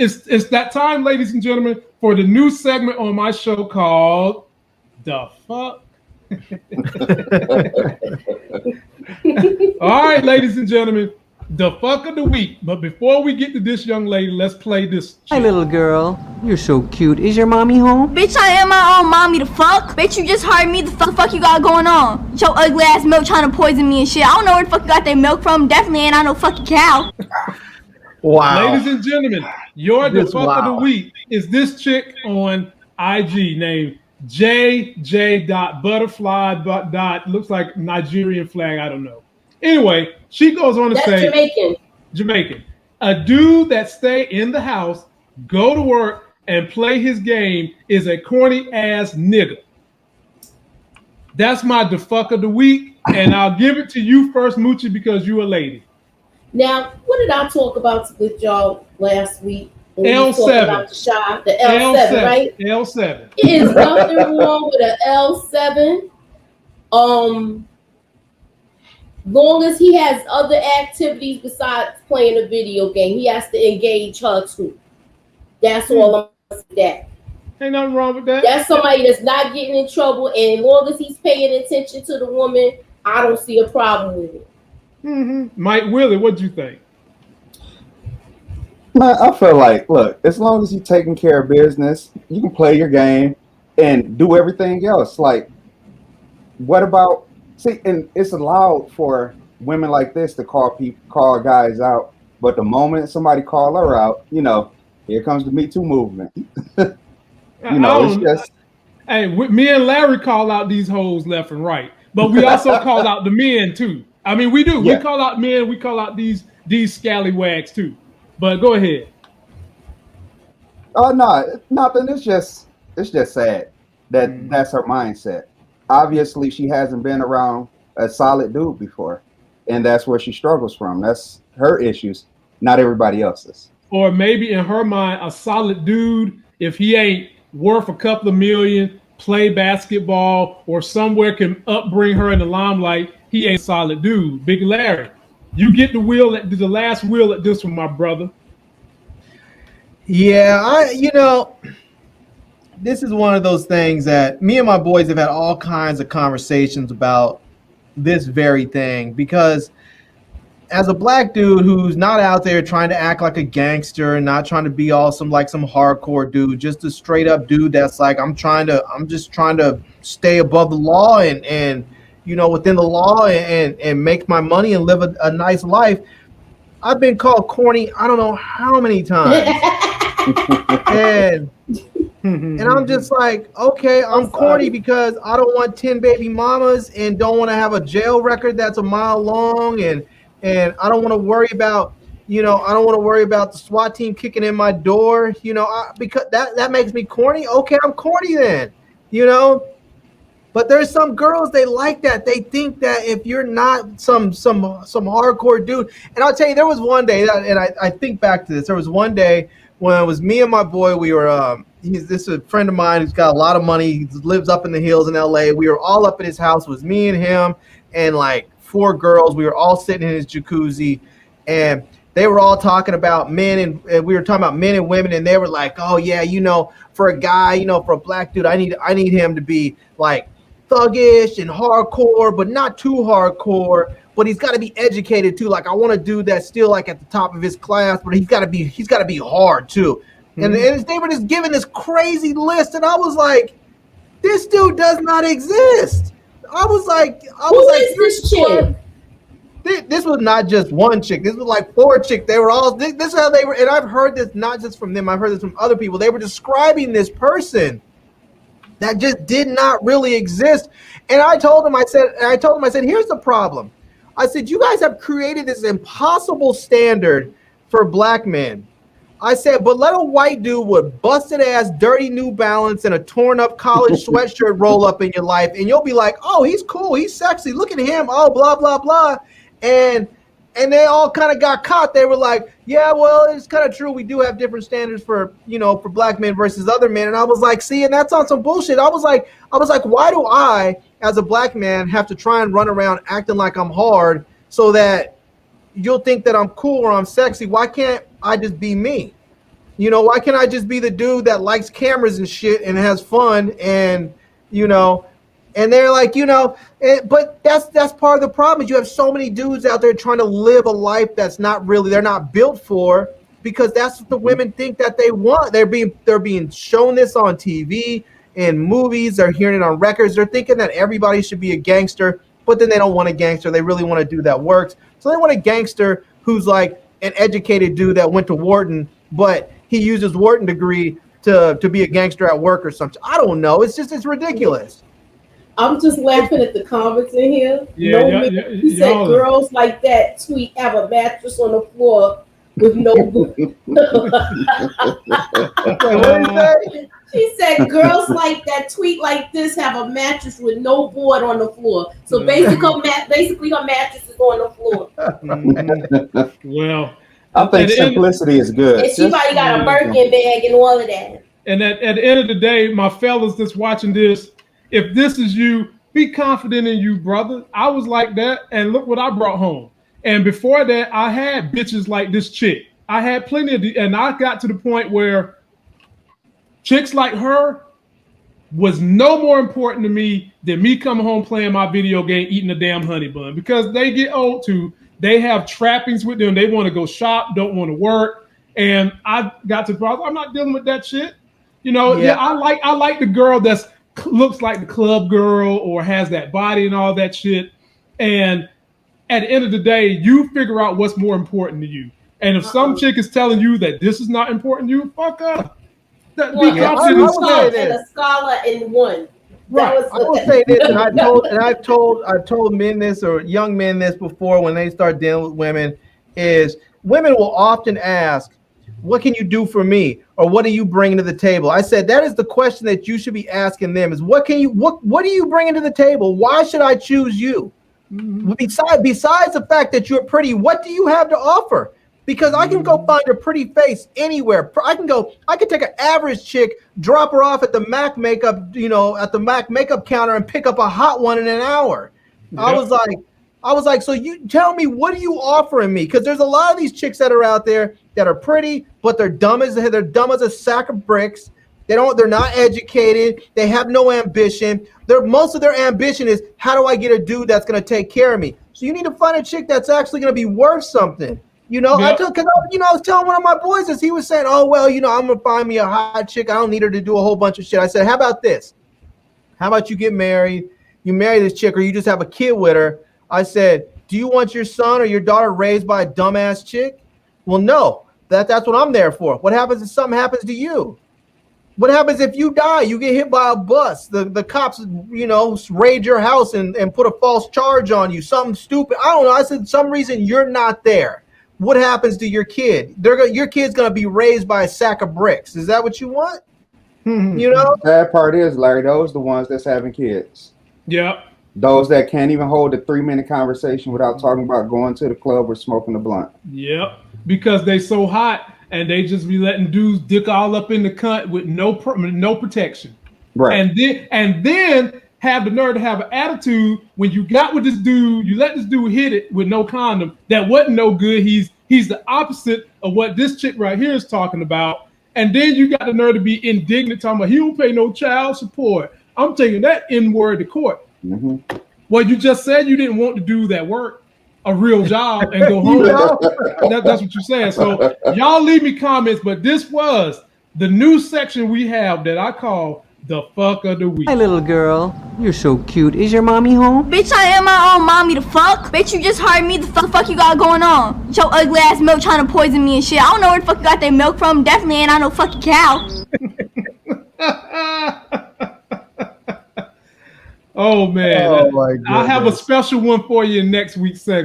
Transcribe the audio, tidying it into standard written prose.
It's that time, ladies and gentlemen, for the new segment on my show called DaFuk. All right, ladies and gentlemen, DaFuk of the week. But before we get to this young lady, let's play this. Hi, little girl. You're so cute. Is your mommy home? Bitch, I am my own mommy, the fuck? Bitch, you just heard me. The fuck you got going on? Your ugly ass milk trying to poison me and shit. I don't know where the fuck you got that milk from. Definitely ain't I no fuking cow. Wow. Ladies and gentlemen, your DaFuk of the week is this chick on IG named JJ.butterfly. Looks like Nigerian flag. I don't know. Anyway, she goes on to say Jamaican. A dude that stay in the house, go to work, and play his game is a corny ass nigga. That's my DaFuk of the week, and I'll give it to you first, Moochie, because you're a lady. Now, what did I talk about with y'all last week? L7. About the L7, right? L7. There is nothing wrong with an L7. Long as he has other activities besides playing a video game, he has to engage her too. That's all I'm saying. That ain't nothing wrong with that. That's somebody that's not getting in trouble, and as long as he's paying attention to the woman, I don't see a problem with it. Mike Willie, what do you think? Man, I feel like, look, as long as you're taking care of business, you can play your game and do everything else. Like, what about, see, and it's allowed for women like this to call guys out, but the moment somebody call her out, here comes the Me Too movement. It's just. Hey, me and Larry call out these hoes left and right, but we also call out the men too. I mean, we do. Yeah. We call out men. We call out these scallywags too. But go ahead. Oh no, nothing. It's just sad that that's her mindset. Obviously, she hasn't been around a solid dude before, and that's where she struggles from. That's her issues, not everybody else's. Or maybe in her mind, a solid dude, if he ain't worth a couple of million, play basketball, or somewhere can upbring her in the limelight, he ain't a solid dude. Big Larry, you get the last wheel at this one, my brother. Yeah, this is one of those things that me and my boys have had all kinds of conversations about this very thing, because as a black dude who's not out there trying to act like a gangster and not trying to be some hardcore dude, just a straight up dude that's like, I'm just trying to stay above the law and within the law and make my money and live a nice life. I've been called corny I don't know how many times. and I'm just like, okay, I'm corny because I don't want 10 baby mamas and don't want to have a jail record that's a mile long, and I don't want to worry about the SWAT team kicking in my door, because that makes me corny. Okay, I'm corny then, But there's some girls, they like that. They think that if you're not some hardcore dude, and I'll tell you, there was one day, and I think back to this. There was one day when it was me and my boy. We were this is a friend of mine who's got a lot of money. He lives up in the hills in LA. We were all up at his house. It was me and him and like 4 girls. We were all sitting in his jacuzzi, and they were all talking about men, and we were talking about men and women, and they were like, oh yeah, for a guy, for a black dude, I need him to be like thuggish and hardcore, but not too hardcore. But he's got to be educated too. Like I want a dude that's still like at the top of his class, but he's got to be hard too. Mm-hmm. And they were just giving this crazy list, and I was like, this dude does not exist. I was like, who is this chick? This was not just one chick. This was like 4 chicks. They were all. This is how they were, and I've heard this not just from them. I've heard this from other people. They were describing this person that just did not really exist. And I told him, I said, here's the problem. I said, you guys have created this impossible standard for black men. I said, but let a white dude with busted ass, dirty New Balance and a torn up college sweatshirt roll up in your life, and you'll be like, oh, he's cool, he's sexy, look at him, oh, blah, blah, blah. And they all kind of got caught. They were like, yeah, well, it's kind of true. We do have different standards for black men versus other men. And I was like, see, and that's on some bullshit. I was like, why do I, as a black man, have to try and run around acting like I'm hard so that you'll think that I'm cool or I'm sexy? Why can't I just be me? You know, why can't I just be the dude that likes cameras and shit and has fun and, you know, and they're like, you know, but that's part of the problem is you have so many dudes out there trying to live a life that's not really, they're not built for, because that's what the women think that they want. They're being shown this on TV, in movies, they're hearing it on records. They're thinking that everybody should be a gangster, but then they don't want a gangster. They really want to do that works. So they want a gangster who's like an educated dude that went to Wharton, but he used his Wharton degree to be a gangster at work or something. I don't know. It's ridiculous. I'm just laughing at the comments in here. He said girls like that tweet have a mattress on the floor with no boot. She said girls like that tweet like this have a mattress with no board on the floor. So basically her mattress is on the floor. Well, I think simplicity is good. And she probably got a Birkin bag and all of that. And at the end of the day, my fellas that's watching this, if this is you, be confident in you, brother. I was like that, and look what I brought home. And before that, I had bitches like this chick. I had plenty of, and I got to the point where chicks like her was no more important to me than me coming home playing my video game, eating a damn honey bun, because they get old too. They have trappings with them. They want to go shop, don't want to work. And I got to the problem, I'm not dealing with that shit. You know, I like the girl that's looks like the club girl or has that body and all that shit. And at the end of the day, you figure out what's more important to you. And if some chick is telling you that this is not important to you, fuck up. And a scholar in one. Right. I will say this, and I've told men this, or young men this before, when they start dealing with women, is women will often ask, what can you do for me? Or what are you bringing to the table? I said, that is the question that you should be asking them, is what are you bringing to the table? Why should I choose you? Mm-hmm. Besides the fact that you're pretty, what do you have to offer? Because I can go find a pretty face anywhere. I can take an average chick, drop her off at the MAC makeup, at the MAC makeup counter and pick up a hot one in an hour. Yep. I was like, so you tell me, what are you offering me? Because there's a lot of these chicks that are out there that are pretty, but they're dumb as a sack of bricks. They're not educated. They have no ambition. Most of their ambition is, how do I get a dude that's going to take care of me? So you need to find a chick that's actually going to be worth something. Yep. I was telling one of my boys this. He was saying, oh, well, I'm going to find me a hot chick. I don't need her to do a whole bunch of shit. I said, how about this? How about you get married? You marry this chick, or you just have a kid with her. I said, do you want your son or your daughter raised by a dumbass chick? Well, no. That's what I'm there for. What happens if something happens to you? What happens if you die? You get hit by a bus. The cops, raid your house and put a false charge on you. Something stupid. I don't know. I said, some reason you're not there. What happens to your kid? Your kid's going to be raised by a sack of bricks. Is that what you want? The bad part is, Larry, those are the ones that's having kids. Yep. Those that can't even hold a 3-minute conversation without talking about going to the club or smoking a blunt. Yep. Because they so hot and they just be letting dudes dick all up in the cunt with no protection. Right. And then have the nerve to have an attitude when you got with this dude, you let this dude hit it with no condom. That wasn't no good. He's the opposite of what this chick right here is talking about. And then you got the nerve to be indignant talking about he don't pay no child support. I'm taking that N-word to court. Mm-hmm. Well, you just said you didn't want to do that work, a real job, and go home. That's what you're saying. So y'all leave me comments, but this was the new section we have that I call the fuck of the week. Hi, little girl. You're so cute. Is your mommy home? Bitch, I am my own mommy, the fuck. Bitch, you just heard me. The fuck you got going on? Your ugly ass milk trying to poison me and shit. I don't know where the fuck you got that milk from. Definitely ain't I no fucking cow. Oh man. Oh, my goodness. I have a special one for you in next week's segment.